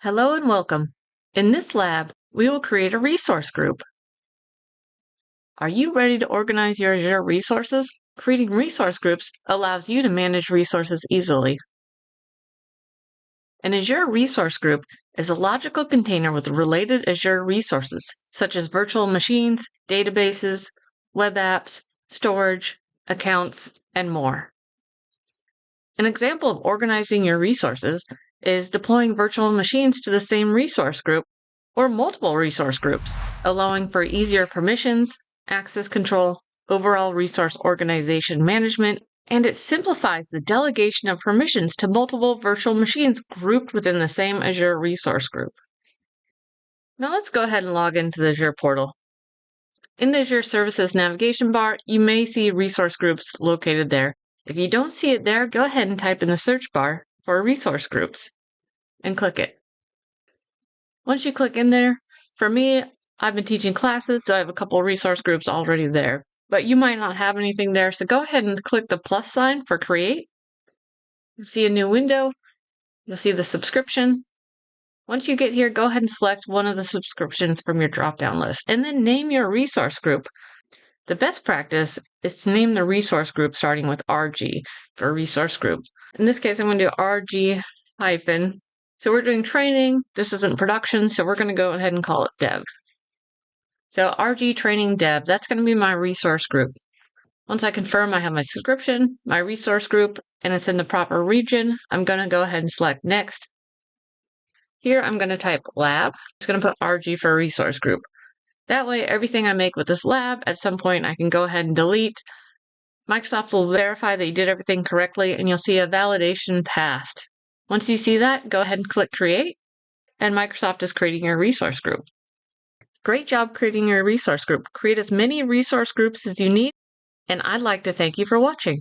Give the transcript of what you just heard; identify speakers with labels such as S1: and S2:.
S1: Hello and welcome. In this lab, we will create a resource group. Are you ready to organize your Azure resources? Creating resource groups allows you to manage resources easily. An Azure resource group is a logical container with related Azure resources, such as virtual machines, databases, web apps, storage, accounts, and more. An example of organizing your resources is deploying virtual machines to the same resource group or multiple resource groups, allowing for easier permissions, access control, overall resource organization management, and it simplifies the delegation of permissions to multiple virtual machines grouped within the same Azure resource group. Now let's go ahead and log into the Azure portal. In the Azure Services navigation bar, you may see resource groups located there. If you don't see it there, go ahead and type in the search bar for resource groups and click it. Once you click in there, for me, I've been teaching classes, so I have a couple resource groups already there. But you might not have anything there, so go ahead and click the plus sign for create. You'll see a new window. You'll see the subscription. Once you get here, go ahead and select one of the subscriptions from your drop-down list, and then name your resource group. The best practice is to name the resource group starting with RG for resource group. In this case, I'm going to do RG hyphen. So we're doing training. This isn't production, so we're going to go ahead and call it dev. So RG training dev, that's going to be my resource group. Once I confirm I have my subscription, my resource group, and it's in the proper region, I'm going to go ahead and select next. Here I'm going to type lab. It's going to put RG for resource group. That way, everything I make with this lab, at some point I can go ahead and delete. Microsoft will verify that you did everything correctly, and you'll see a validation passed. Once you see that, go ahead and click Create, and Microsoft is creating your resource group. Great job creating your resource group. Create as many resource groups as you need, and I'd like to thank you for watching.